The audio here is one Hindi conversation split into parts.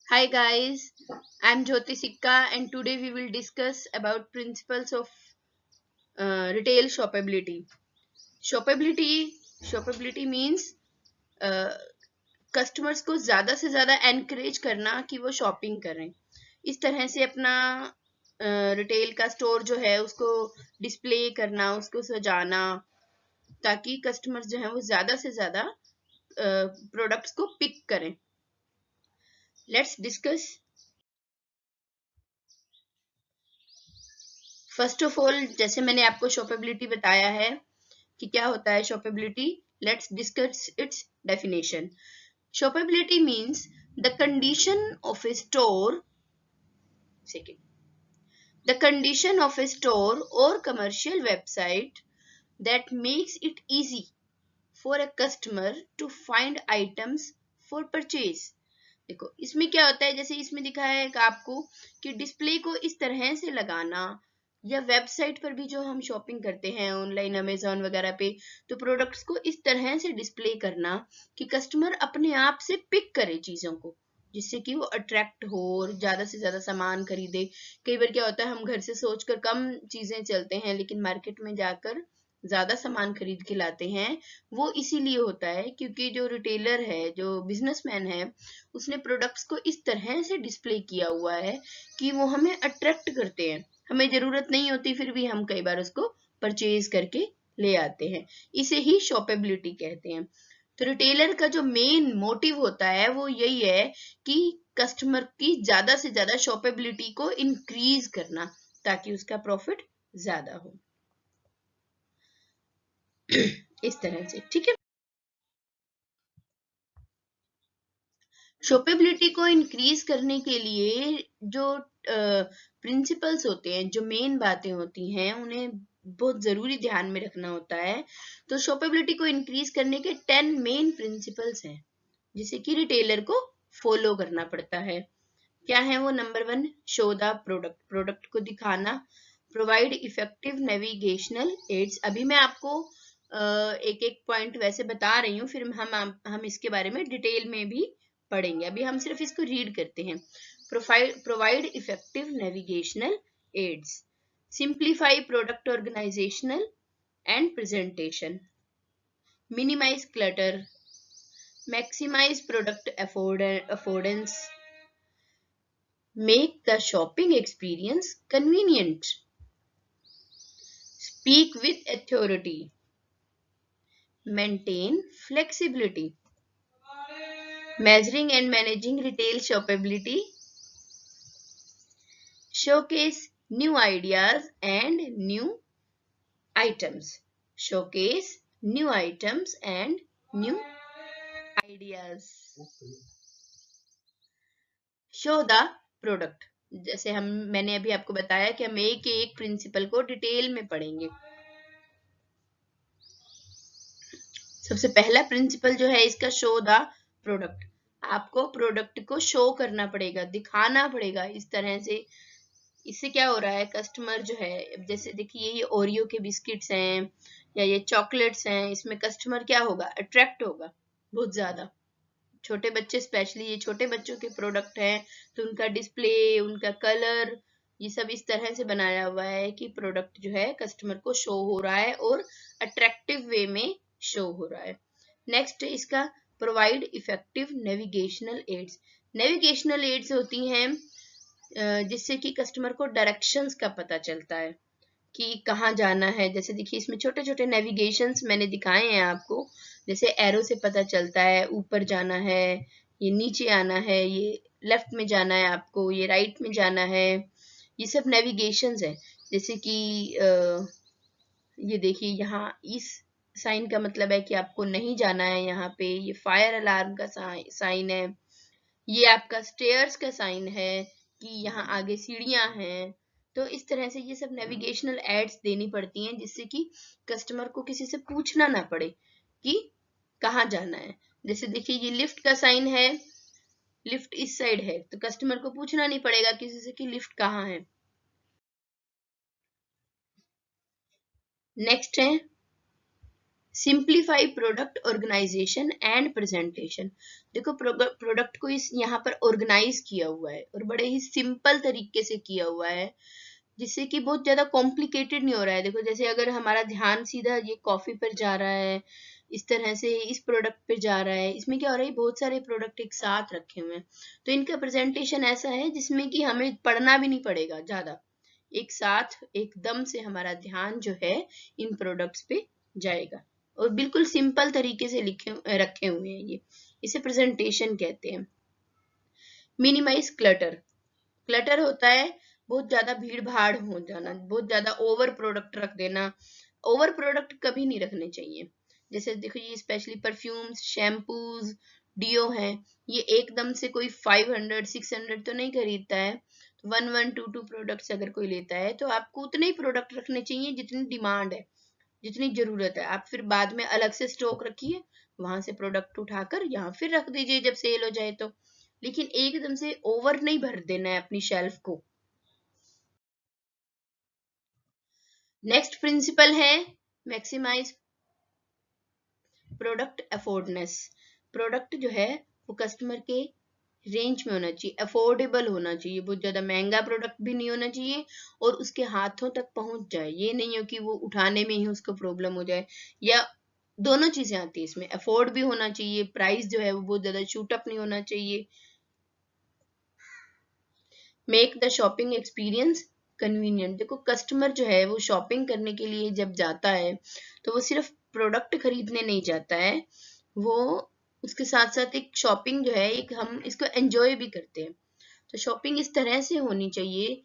Hi guys, I'm Jyoti Sikka and today we will discuss about principles of retail shoppability. Shoppability shoppability means uh, customers को ज्यादा से ज्यादा एनकरेज करना कि वो शॉपिंग करें। इस तरह से अपना रिटेल का स्टोर जो है उसको डिस्प्ले करना, उसको सजाना, ताकि कस्टमर्स जो है वो ज्यादा से ज्यादा प्रोडक्ट्स को पिक करें। Let's discuss. First of all, जैसे मैंने आपको शॉपेबिलिटी बताया है कि क्या होता है shoppability, let's discuss its definition. Shoppability means the condition of a store second the condition of a store or commercial website that makes it easy for a customer to find items for purchase। देखो इसमें क्या होता है, जैसे इसमें दिखाया है कि आपको कि डिस्प्ले को इस तरह से लगाना, या वेबसाइट पर भी जो हम शॉपिंग करते हैं ऑनलाइन अमेजोन वगैरह पे, तो प्रोडक्ट्स को इस तरह से डिस्प्ले करना कि कस्टमर अपने आप से पिक करे चीजों को, जिससे कि वो अट्रैक्ट हो और ज्यादा से ज्यादा सामान खरीदे। कई बार क्या होता है, हम घर से सोचकर कम चीजें चलते हैं लेकिन मार्केट में जाकर ज्यादा सामान खरीद के लाते हैं। वो इसीलिए होता है क्योंकि जो रिटेलर है, जो बिजनेसमैन है, उसने प्रोडक्ट्स को इस तरह से डिस्प्ले किया हुआ है कि वो हमें अट्रैक्ट करते हैं। हमें जरूरत नहीं होती फिर भी हम कई बार उसको परचेज करके ले आते हैं। इसे ही शॉपेबिलिटी कहते हैं। तो रिटेलर का जो मेन मोटिव होता है वो यही है कि कस्टमर की ज्यादा से ज्यादा शॉपेबिलिटी को इंक्रीज करना, ताकि उसका प्रॉफिट ज्यादा हो। इस तरह से, ठीक है। शॉपेबिलिटी को इंक्रीज करने के लिए जो प्रिंसिपल्स होते हैं, जो मेन बातें होती हैं, उन्हें बहुत जरूरी ध्यान में रखना होता है। तो शॉपेबिलिटी को इंक्रीज करने के 10 मेन प्रिंसिपल्स हैं जिसे कि रिटेलर को फॉलो करना पड़ता है। क्या है वो? Number 1, show the product, product को दिखाना। Provide effective navigational aids. अभी मैं आपको एक एक पॉइंट वैसे बता रही हूँ, फिर हम इसके बारे में डिटेल में भी पढ़ेंगे। अभी हम सिर्फ इसको रीड करते हैं। Provide effective navigational aids, simplify product organisational and presentation, minimise clutter, maximize product affordance, make the shopping experience convenient, speak with authority, maintain flexibility, measuring and managing retail shoppability, showcase new ideas and new items, showcase new items and new ideas, show the product। जैसे मैंने अभी आपको बताया कि हम एक एक प्रिंसिपल को डिटेल में पढ़ेंगे। सबसे पहला प्रिंसिपल जो है इसका, शो द प्रोडक्ट। आपको प्रोडक्ट को शो करना पड़ेगा, दिखाना पड़ेगा इस तरह से। इससे क्या हो रहा है, कस्टमर जो है, जैसे देखिए ये ओरियो के बिस्किट्स हैं या ये चॉकलेट्स हैं, इसमें कस्टमर क्या होगा, अट्रैक्ट होगा बहुत ज्यादा। छोटे बच्चे, स्पेशली ये छोटे बच्चों के प्रोडक्ट हैं, तो उनका डिस्प्ले, उनका कलर, ये सब इस तरह से बनाया हुआ है कि प्रोडक्ट जो है कस्टमर को शो हो रहा है और अट्रैक्टिव वे में शो हो रहा है। नेक्स्ट है इसका, provide effective navigational aids. Navigational aids होती हैं जिससे कि कस्टमर को डायरेक्शंस का पता चलता है कि कहाँ जाना है। जैसे देखिए इसमें छोटे छोटे नेविगेशंस मैंने दिखाए हैं आपको। जैसे एरो से पता चलता है ऊपर जाना है, ये नीचे आना है, ये लेफ्ट में जाना है आपको, ये राइट में जाना है। ये सब नेविगेशंस है। जैसे कि ये देखिए यहाँ इस साइन का मतलब है कि आपको नहीं जाना है यहाँ पे, ये फायर अलार्म का साइन है, ये आपका स्टेयर्स का साइन है कि यहाँ आगे सीढ़ियां हैं। तो इस तरह से ये सब नेविगेशनल एड्स देनी पड़ती हैं जिससे कि कस्टमर को किसी से पूछना ना पड़े कि कहाँ जाना है। जैसे देखिए ये लिफ्ट का साइन है, लिफ्ट इस साइड है, तो कस्टमर को पूछना नहीं पड़ेगा किसी से कि लिफ्ट कहाँ है। नेक्स्ट है simplify product organisation and presentation. देखो प्रोडक्ट को इस यहाँ पर ऑर्गेनाइज किया हुआ है और बड़े ही सिंपल तरीके से किया हुआ है, जिससे कि बहुत ज्यादा कॉम्प्लिकेटेड नहीं हो रहा है। देखो जैसे अगर हमारा ध्यान सीधा ये कॉफी पर जा रहा है, इस तरह से इस प्रोडक्ट पे जा रहा है, इसमें क्या हो रहा है, बहुत सारे प्रोडक्ट एक साथ रखे हुए हैं, तो इनका प्रेजेंटेशन ऐसा है जिसमें कि हमें पढ़ना भी नहीं पड़ेगा ज्यादा, एक साथ एकदम से हमारा ध्यान जो है इन प्रोडक्ट्स पे जाएगा और बिल्कुल सिंपल तरीके से लिखे रखे हुए हैं ये, इसे प्रेजेंटेशन कहते हैं। Minimise clutter. क्लटर होता है बहुत ज्यादा भीड़ भाड़ हो जाना, बहुत ज्यादा ओवर प्रोडक्ट रख देना। ओवर प्रोडक्ट कभी नहीं रखने चाहिए। जैसे देखो ये स्पेशली परफ्यूम्स, शैम्पूज, डियो है, ये एकदम से कोई 500 600 तो नहीं खरीदता है, तो 1 1 2 2 प्रोडक्ट्स अगर कोई लेता है तो आपको उतने ही प्रोडक्ट रखने चाहिए जितनी डिमांड है, जितनी जरूरत है। आप फिर बाद में अलग से स्टॉक रखिए, वहां से प्रोडक्ट उठाकर यहाँ फिर रख दीजिए जब सेल हो जाए तो, लेकिन एकदम से ओवर नहीं भर देना है अपनी शेल्फ को। नेक्स्ट प्रिंसिपल है मैक्सिमाइज प्रोडक्ट अफोर्डनेस। प्रोडक्ट जो है वो कस्टमर के रेंज में होना चाहिए, अफोर्डेबल होना चाहिए, बहुत ज्यादा महंगा प्रोडक्ट भी नहीं होना चाहिए और उसके हाथों तक पहुंच जाए। ये नहीं हो कि वो उठाने में ही उसको प्रॉब्लम हो जाए, या दोनों चीजें आती है इसमें, अफोर्ड भी होना चाहिए, प्राइस जो है वो बहुत ज्यादा शूट अप नहीं होना चाहिए। Make the shopping experience convenient. देखो कस्टमर जो है वो शॉपिंग करने के लिए जब जाता है तो वो सिर्फ प्रोडक्ट खरीदने नहीं जाता है, वो उसके साथ साथ एक शॉपिंग जो है, एक हम इसको एंजॉय भी करते हैं। तो शॉपिंग इस तरह से होनी चाहिए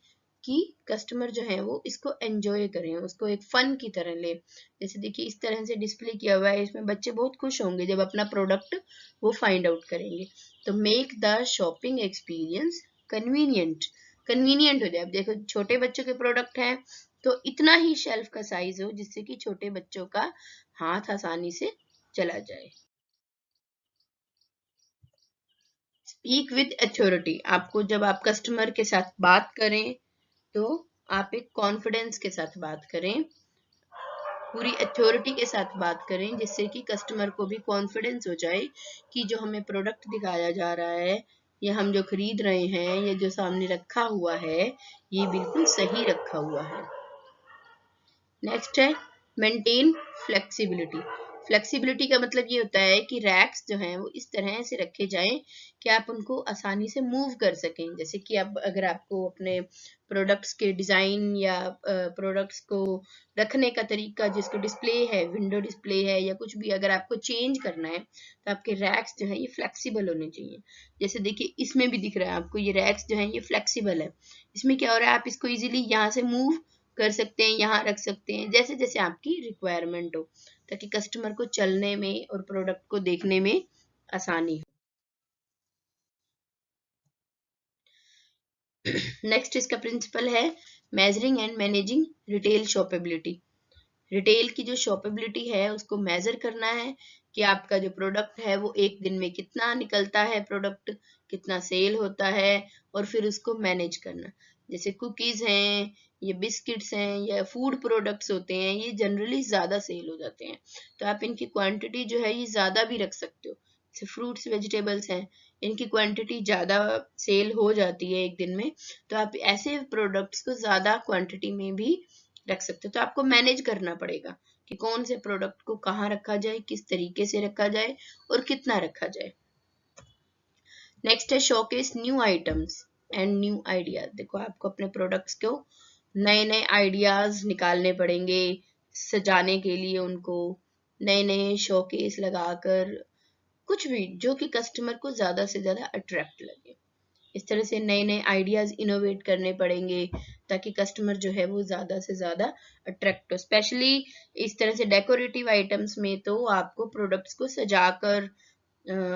कि कस्टमर जो है वो इसको एंजॉय करें, उसको एक फन की तरह ले। जैसे देखिए इस तरह से डिस्प्ले किया हुआ है, इसमें बच्चे बहुत खुश होंगे जब अपना प्रोडक्ट वो फाइंड आउट करेंगे। तो make the shopping experience convenient, convenient हो जाए। अब देखो छोटे बच्चों के प्रोडक्ट हैं तो इतना ही शेल्फ का साइज हो जिससे कि छोटे बच्चों का हाथ आसानी से चला जाए। Speak with authority. आपको जब आप कस्टमर के साथ बात करें तो आप एक कॉन्फिडेंस के साथ बात करें, पूरी अथॉरिटी के साथ बात करें, जिससे कि कस्टमर को भी कॉन्फिडेंस हो जाए कि जो हमें प्रोडक्ट दिखाया जा रहा है या हम जो खरीद रहे हैं या जो सामने रखा हुआ है ये बिल्कुल सही रखा हुआ है। नेक्स्ट है मेंटेन फ्लेक्सिबिलिटी। फ्लेक्सिबिलिटी का मतलब ये होता है कि रैक्स जो हैं वो इस तरह से रखे जाएं कि आप उनको आसानी से मूव कर सकें। जैसे कि आप अगर आपको अपने प्रोडक्ट्स के डिजाइन या प्रोडक्ट्स को रखने का तरीका, जिसको डिस्प्ले है, विंडो डिस्प्ले है या कुछ भी, अगर आपको चेंज करना है तो आपके रैक्स जो है ये फ्लेक्सिबल होने चाहिए। जैसे देखिए इसमें भी दिख रहा है आपको, ये रैक्स जो है ये फ्लेक्सिबल है। इसमें क्या हो रहा है, आप इसको इजीली यहाँ से मूव कर सकते हैं, यहाँ रख सकते हैं, जैसे जैसे आपकी रिक्वायरमेंट हो, ताकि कस्टमर को चलने में और प्रोडक्ट को देखने में आसानी हो। नेक्स्ट इसका प्रिंसिपल है measuring and managing retail shoppability. Retail की जो शॉपेबिलिटी है उसको मेजर करना है कि आपका जो प्रोडक्ट है वो एक दिन में कितना निकलता है, प्रोडक्ट कितना सेल होता है, और फिर उसको मैनेज करना। जैसे कुकीज हैं, ये बिस्किट्स हैं या फूड प्रोडक्ट्स होते हैं, ये जनरली ज्यादा सेल हो जाते हैं, तो आप इनकी क्वांटिटी जो है ये ज्यादा भी रख सकते हो। जैसे फ्रूट्स वेजिटेबल्स हैं, इनकी क्वांटिटी ज्यादा सेल हो जाती है एक दिन में, तो आप ऐसे प्रोडक्ट्स को ज्यादा क्वांटिटी में भी रख सकते हो। तो आपको मैनेज करना पड़ेगा कि कौन से प्रोडक्ट को कहाँ रखा जाए, किस तरीके से रखा जाए और कितना रखा जाए। नेक्स्ट है showcase new items and new ideas. देखो आपको अपने प्रोडक्ट्स को नए नए आइडियाज निकालने पड़ेंगे सजाने के लिए, उनको नए नए शोकेस लगाकर, कुछ भी जो कि कस्टमर को ज्यादा से ज्यादा अट्रैक्ट लगे। इस तरह से नए नए आइडियाज इनोवेट करने पड़ेंगे ताकि कस्टमर जो है वो ज्यादा से ज्यादा अट्रैक्ट हो। स्पेशली इस तरह से डेकोरेटिव आइटम्स में तो आपको प्रोडक्ट्स को सजाकर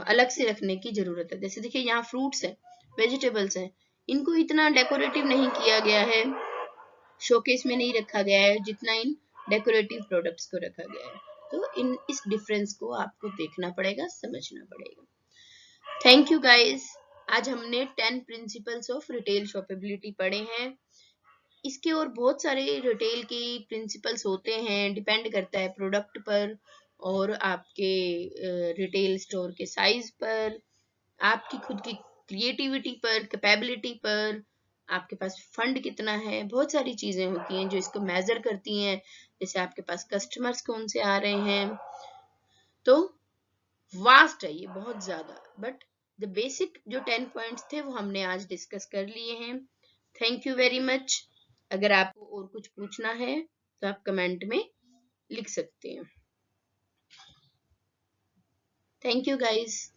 अलग से रखने की जरूरत है। जैसे देखिए यहाँ फ्रूट्स है, वेजिटेबल्स है, इनको इतना डेकोरेटिव नहीं किया गया है, शोकेस में नहीं रखा गया है जितना इन डेकोरेटिव प्रोडक्ट्स को रखा गया है। तो इन इस डिफरेंस को आपको देखना पड़ेगा, समझना पड़ेगा। Thank you guys. आज हमने 10 प्रिंसिपल्स ऑफ रिटेल शॉपेबिलिटी पढ़े हैं। इसके और बहुत सारे रिटेल के प्रिंसिपल्स होते हैं, डिपेंड करता है प्रोडक्ट पर, और आपके रिटेल स्टोर के साइज पर, आपकी खुद की क्रिएटिविटी पर, कैपेबिलिटी पर, आपके पास फंड कितना है, बहुत सारी चीजें होती हैं जो इसको मेजर करती हैं। जैसे आपके पास कस्टमर्स कौन से आ रहे हैं, तो वास्ट है ये बहुत ज्यादा। बट द बेसिक जो 10 पॉइंट्स थे वो हमने आज डिस्कस कर लिए हैं। Thank you very much. अगर आपको और कुछ पूछना है तो आप कमेंट में लिख सकते हैं। Thank you guys.